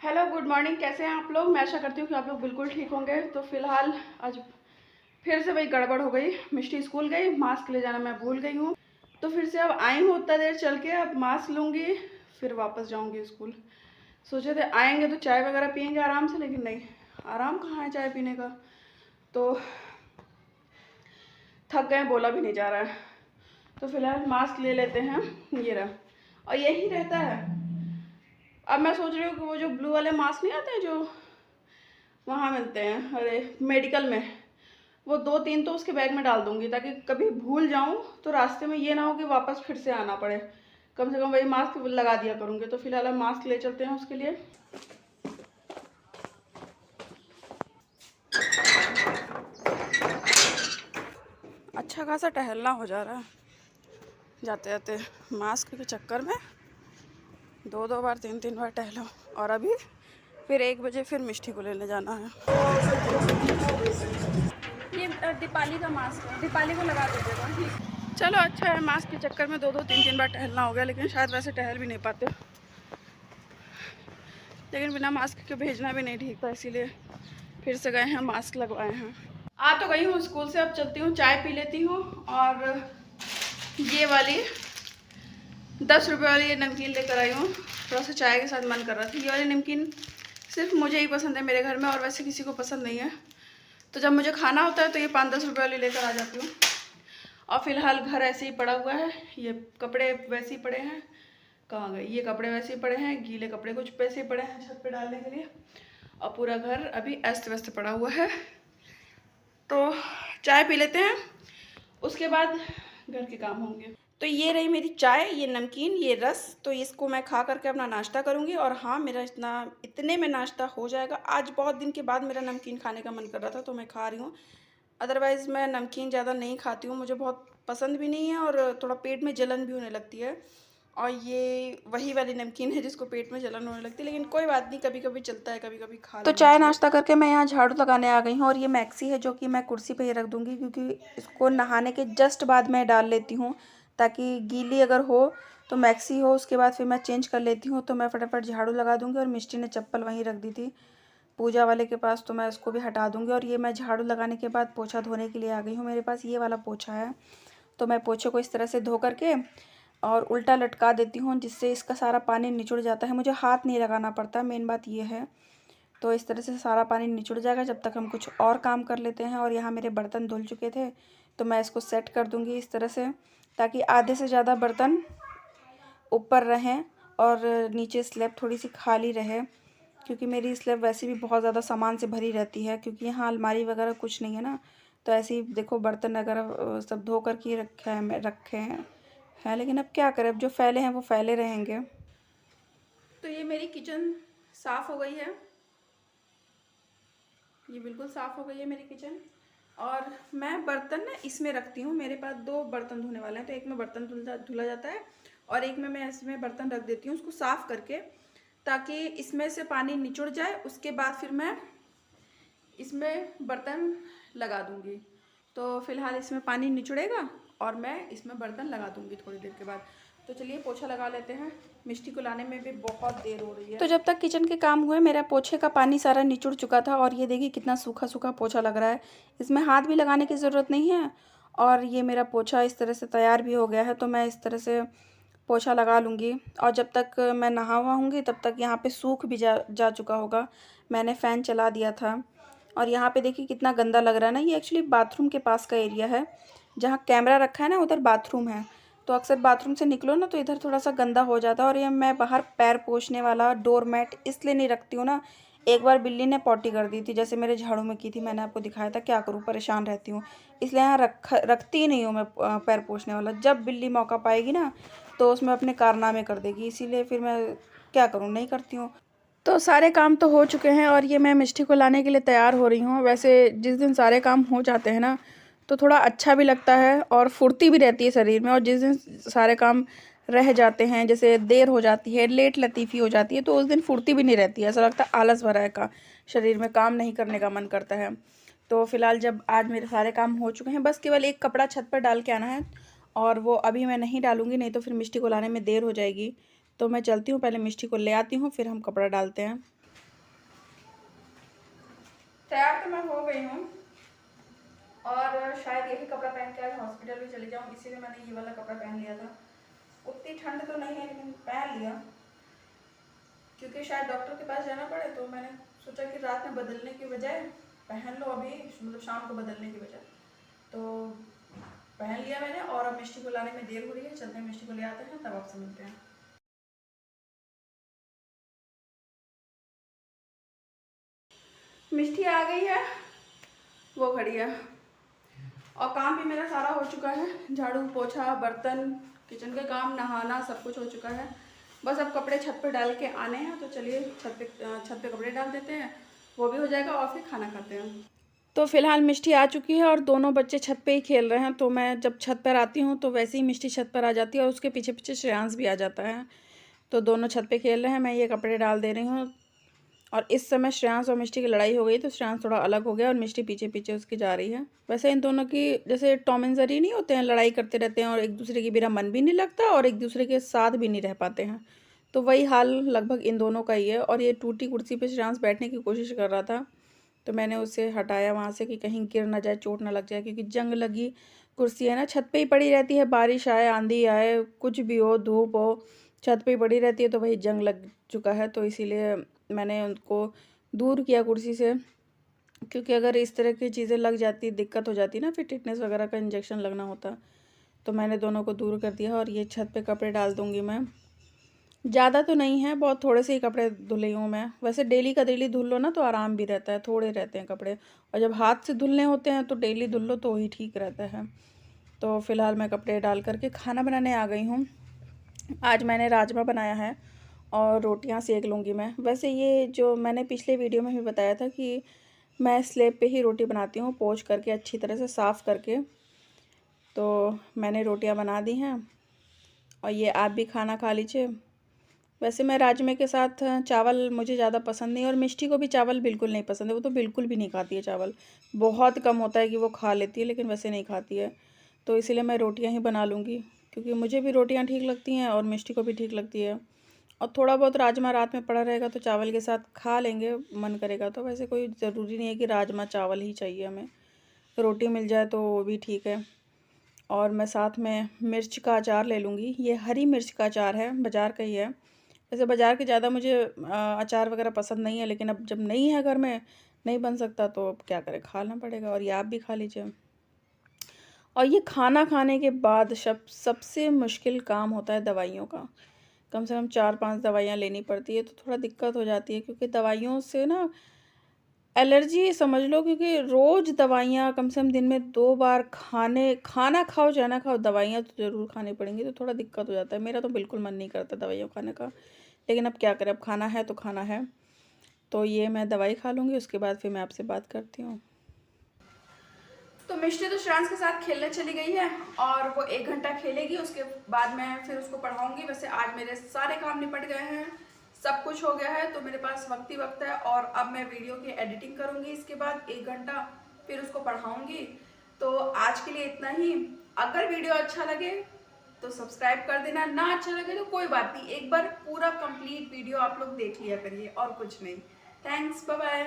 Hello good morning, कैसे हैं आप लोग। मैं आशा करती हूँ कि आप लोग बिल्कुल ठीक होंगे। तो फिलहाल आज फिर से वही गड़बड़ हो गई। मिष्टी स्कूल गई, मास्क ले जाना मैं भूल गई हूँ। तो फिर से अब आई हूँ उतना देर चल के, अब मास्क लूँगी फिर वापस जाऊँगी स्कूल। सोचे थे आएंगे तो चाय वगैरह पियेंगे आराम से, लेकिन नहीं, आराम कहाँ है चाय पीने का। तो थक गए, बोला भी नहीं जा रहा है। तो फिलहाल मास्क ले लेते हैं, ये रहा। और यही रहता है। अब मैं सोच रही हूँ कि वो जो ब्लू वाले मास्क नहीं आते हैं जो वहाँ मिलते हैं, अरे मेडिकल में, वो 2-3 तो उसके बैग में डाल दूँगी, ताकि कभी भूल जाऊँ तो रास्ते में ये ना हो कि वापस फिर से आना पड़े। कम से कम वही मास्क लगा दिया करूँगी। तो फिलहाल हम मास्क ले चलते हैं उसके लिए। अच्छा खासा टहलना हो जा रहा है जाते जाते, मास्क के चक्कर में 2-2 बार 3-3 बार टहलो। और अभी फिर 1 बजे फिर मिष्टी को लेने जाना है। ये दीपाली का मास्क है, दीपाली को लगा दीजिएगा। चलो अच्छा है, मास्क के चक्कर में 2-2 3-3 बार टहलना हो गया, लेकिन शायद वैसे टहल भी नहीं पाते। लेकिन बिना मास्क के भेजना भी नहीं ठीक था, इसीलिए फिर से गए हैं, मास्क लगवाए हैं। आ तो गई हूँ स्कूल से, अब चलती हूँ चाय पी लेती हूँ। और ये वाली 10 रुपये वाली ये नमकीन लेकर आई हूँ, थोड़ा सा चाय के साथ मन कर रहा था। ये वाली नमकीन सिर्फ मुझे ही पसंद है मेरे घर में, और वैसे किसी को पसंद नहीं है। तो जब मुझे खाना होता है तो ये 5-10 रुपये वाली लेकर आ जाती हूँ। और फिलहाल घर ऐसे ही पड़ा हुआ है, ये कपड़े वैसे ही पड़े हैं। कहाँ गए ये कपड़े, वैसे ही पड़े हैं, गीले कपड़े कुछ वैसे ही पड़े हैं छत पे डालने के लिए। और पूरा घर अभी अस्त व्यस्त पड़ा हुआ है। तो चाय पी लेते हैं, उसके बाद घर के काम होंगे। तो ये रही मेरी चाय, ये नमकीन, ये रस। तो इसको मैं खा करके अपना नाश्ता करूँगी। और हाँ, मेरा इतने में नाश्ता हो जाएगा। आज बहुत दिन के बाद मेरा नमकीन खाने का मन कर रहा था तो मैं खा रही हूँ। अदरवाइज़ मैं नमकीन ज़्यादा नहीं खाती हूँ, मुझे बहुत पसंद भी नहीं है, और थोड़ा पेट में जलन भी होने लगती है। और ये वही वाली नमकीन है जिसको पेट में जलन होने लगती है, लेकिन कोई बात नहीं, कभी कभी चलता है, कभी कभी खा लेना चाहिए। तो चाय नाश्ता करके मैं यहाँ झाड़ू लगाने आ गई हूँ। और ये मैक्सी है जो कि मैं कुर्सी पे ही रख दूँगी, क्योंकि इसको नहाने के जस्ट बाद मैं डाल लेती हूँ, ताकि गीली अगर हो तो मैक्सी हो, उसके बाद फिर मैं चेंज कर लेती हूँ। तो मैं फटाफट झाड़ू लगा दूँगी। और मिष्टी ने चप्पल वहीं रख दी थी पूजा वाले के पास, तो मैं उसको भी हटा दूँगी। और ये मैं झाड़ू लगाने के बाद पोछा धोने के लिए आ गई हूँ। मेरे पास ये वाला पोछा है, तो मैं पोछे को इस तरह से धो करके और उल्टा लटका देती हूँ, जिससे इसका सारा पानी निचुड़ जाता है। मुझे हाथ नहीं लगाना पड़ता, मेन बात ये है। तो इस तरह से सारा पानी निचुड़ जाएगा जब तक हम कुछ और काम कर लेते हैं। और यहाँ मेरे बर्तन धुल चुके थे, तो मैं इसको सेट कर दूँगी इस तरह से, ताकि आधे से ज़्यादा बर्तन ऊपर रहें और नीचे स्लैब थोड़ी सी खाली रहे, क्योंकि मेरी स्लैब वैसे भी बहुत ज़्यादा सामान से भरी रहती है, क्योंकि यहाँ अलमारी वगैरह कुछ नहीं है ना। तो ऐसे ही देखो, बर्तन वगैरह सब धो कर के रखे हैं, लेकिन अब क्या करें, अब जो फैले हैं वो फैले रहेंगे। तो ये मेरी किचन साफ़ हो गई है, ये बिल्कुल साफ़ हो गई है मेरी किचन। और मैं बर्तन ना इसमें रखती हूँ, मेरे पास 2 बर्तन धोने वाले हैं, तो एक में बर्तन धुला जाता है और एक में मैं इसमें बर्तन रख देती हूँ उसको साफ़ करके, ताकि इसमें से पानी निचुड़ जाए। उसके बाद फिर मैं इसमें बर्तन लगा दूँगी। तो फिलहाल इसमें पानी निचुड़ेगा और मैं इसमें बर्तन लगा दूँगी थोड़ी देर के बाद। तो चलिए पोछा लगा लेते हैं, मिष्टी को लाने में भी बहुत देर हो रही है। तो जब तक किचन के काम हुए, मेरा पोछे का पानी सारा निचुड़ चुका था। और ये देखिए कितना सूखा सूखा पोछा लग रहा है, इसमें हाथ भी लगाने की ज़रूरत नहीं है। और ये मेरा पोछा इस तरह से तैयार भी हो गया है, तो मैं इस तरह से पोछा लगा लूँगी। और जब तक मैं नहा हुआऊँगी तब तक यहाँ पे सूख भी जा चुका होगा, मैंने फ़ैन चला दिया था। और यहाँ पे देखिए कितना गंदा लग रहा है ना, ये एक्चुअली बाथरूम के पास का एरिया है, जहाँ कैमरा रखा है ना उधर बाथरूम है। तो अक्सर बाथरूम से निकलो ना तो इधर थोड़ा सा गंदा हो जाता है। और ये मैं बाहर पैर पोंछने वाला डोर मैट इसलिए नहीं रखती हूँ ना, एक बार बिल्ली ने पॉटी कर दी थी, जैसे मेरे झाड़ू में की थी, मैंने आपको दिखाया था। क्या करूँ, परेशान रहती हूँ, इसलिए यहाँ रखती ही नहीं हूँ मैं पैर पोंछने वाला। जब बिल्ली मौका पाएगी ना तो उसमें अपने कारनामे कर देगी, इसीलिए फिर मैं क्या करूँ, नहीं करती हूँ। तो सारे काम तो हो चुके हैं और ये मैं मिष्टी को लाने के लिए तैयार हो रही हूँ। वैसे जिस दिन सारे काम हो जाते हैं ना तो थोड़ा अच्छा भी लगता है और फुर्ती भी रहती है शरीर में। और जिस दिन सारे काम रह जाते हैं, जैसे देर हो जाती है, लेट लतीफ़ी हो जाती है, तो उस दिन फुर्ती भी नहीं रहती है, ऐसा लगता है आलस भरा है का शरीर में, काम नहीं करने का मन करता है। तो फिलहाल जब आज मेरे सारे काम हो चुके हैं, बस केवल एक कपड़ा छत पर डाल के आना है, और वो अभी मैं नहीं डालूँगी, नहीं तो फिर मिष्टी को लाने में देर हो जाएगी। तो मैं चलती हूँ, पहले मिष्टी को ले आती हूँ, फिर हम कपड़ा डालते हैं। तैयार तो मैं हो गई हूँ और शायद यही कपड़ा पहन के आज हॉस्पिटल भी चली जाऊँ, इसीलिए मैंने ये वाला कपड़ा पहन लिया था। उतनी ठंड तो नहीं है लेकिन पहन लिया क्योंकि शायद डॉक्टर के पास जाना पड़े, तो मैंने सोचा कि रात में बदलने की बजाय पहन लो अभी, मतलब शाम को बदलने की बजाय, तो पहन लिया मैंने। और अब मिष्टी को लाने में देर हो रही है, चलते हैं मिष्टी को ले आते हैं, तब आपसे मिलते हैं। मिष्टी आ गई है, वो खड़ी है और काम भी मेरा सारा हो चुका है, झाड़ू पोछा बर्तन किचन का काम नहाना सब कुछ हो चुका है। बस अब कपड़े छत पे डाल के आने हैं, तो चलिए छत पे कपड़े डाल देते हैं, वो भी हो जाएगा और फिर खाना खाते हैं। तो फिलहाल मिष्टी आ चुकी है और दोनों बच्चे छत पे ही खेल रहे हैं, तो मैं जब छत पर आती हूँ तो वैसे ही मिष्टी छत पर आ जाती है और उसके पीछे पीछे श्रेयांश भी आ जाता है। तो दोनों छत पे खेल रहे हैं, मैं ये कपड़े डाल दे रही हूँ। और इस समय श्रेयांश और मिष्टी की लड़ाई हो गई, तो श्रेयांश थोड़ा अलग हो गया और मिष्टी पीछे पीछे उसकी जा रही है। वैसे इन दोनों की जैसे टॉम एंड जेरी नहीं होते हैं, लड़ाई करते रहते हैं और एक दूसरे के बिना मन भी नहीं लगता और एक दूसरे के साथ भी नहीं रह पाते हैं, तो वही हाल लगभग इन दोनों का ही है। और ये टूटी कुर्सी पे श्रेयांश बैठने की कोशिश कर रहा था, तो मैंने उसे हटाया वहाँ से कि कहीं गिर ना जाए, चोट ना लग जाए, क्योंकि जंग लगी कुर्सी है ना, छत पे ही पड़ी रहती है, बारिश आए आंधी आए कुछ भी हो धूप हो छत पे ही पड़ी रहती है, तो वही जंग लग चुका है। तो इसीलिए मैंने उनको दूर किया कुर्सी से, क्योंकि अगर इस तरह की चीज़ें लग जाती दिक्कत हो जाती ना, फिर टिटनेस वगैरह का इंजेक्शन लगना होता। तो मैंने दोनों को दूर कर दिया और ये छत पे कपड़े डाल दूँगी मैं। ज़्यादा तो नहीं है, बहुत थोड़े से ही कपड़े धुली हूँ मैं। वैसे डेली का डेली धुल लो ना तो आराम भी रहता है, थोड़े रहते हैं कपड़े, और जब हाथ से धुलने होते हैं तो डेली धुल लो तो ही ठीक रहता है। तो फ़िलहाल मैं कपड़े डाल करके खाना बनाने आ गई हूँ। आज मैंने राजमा बनाया है और रोटियां सेक लूँगी मैं। वैसे ये जो मैंने पिछले वीडियो में भी बताया था कि मैं स्लेब पे ही रोटी बनाती हूँ, पोंछ करके अच्छी तरह से साफ़ करके। तो मैंने रोटियां बना दी हैं और ये आप भी खाना खा लीजिए। वैसे मैं राजमे के साथ चावल मुझे ज़्यादा पसंद नहीं, और मिष्टी को भी चावल बिल्कुल नहीं पसंद है, वो तो बिल्कुल भी नहीं खाती है चावल। बहुत कम होता है कि वो खा लेती है, लेकिन वैसे नहीं खाती है। तो इसीलिए मैं रोटियां ही बना लूँगी, क्योंकि मुझे भी रोटियां ठीक लगती हैं और मिष्टी को भी ठीक लगती है। और थोड़ा बहुत राजमा रात में पड़ा रहेगा तो चावल के साथ खा लेंगे, मन करेगा तो। वैसे कोई ज़रूरी नहीं है कि राजमा चावल ही चाहिए हमें, रोटी मिल जाए तो वो भी ठीक है। और मैं साथ में मिर्च का अचार ले लूँगी, ये हरी मिर्च का अचार है, बाज़ार का ही है। वैसे बाज़ार के ज़्यादा मुझे अचार वगैरह पसंद नहीं है, लेकिन अब जब नहीं है घर में, नहीं बन सकता, तो अब क्या करें, खाना पड़ेगा। और ये आप भी खा लीजिए। और ये खाना खाने के बाद सबसे मुश्किल काम होता है दवाइयों का। कम से कम 4-5 दवाइयाँ लेनी पड़ती है, तो थोड़ा दिक्कत हो जाती है, क्योंकि दवाइयों से ना एलर्जी समझ लो, क्योंकि रोज़ दवाइयाँ कम से कम दिन में 2 बार खाना खाओ चाहे ना खाओ, दवाइयाँ तो ज़रूर खानी पड़ेंगी, तो थोड़ा दिक्कत हो जाता है। मेरा तो बिल्कुल मन नहीं करता दवाइयाँ खाने का, लेकिन अब क्या करें, अब खाना है तो खाना है। तो ये मैं दवाई खा लूँगी, उसके बाद फिर मैं आपसे बात करती हूँ। तो मिष्टी तो श्रेयांश के साथ खेलने चली गई है और वो 1 घंटा खेलेगी, उसके बाद मैं फिर उसको पढ़ाऊँगी। वैसे आज मेरे सारे काम निपट गए हैं, सब कुछ हो गया है, तो मेरे पास वक्त ही वक्त है। और अब मैं वीडियो की एडिटिंग करूँगी, इसके बाद 1 घंटा फिर उसको पढ़ाऊँगी। तो आज के लिए इतना ही। अगर वीडियो अच्छा लगे तो सब्सक्राइब कर देना, ना अच्छा लगे तो कोई बात नहीं, एक बार पूरा कंप्लीट वीडियो आप लोग देख लिया करिए, और कुछ नहीं। Thanks, bye bye.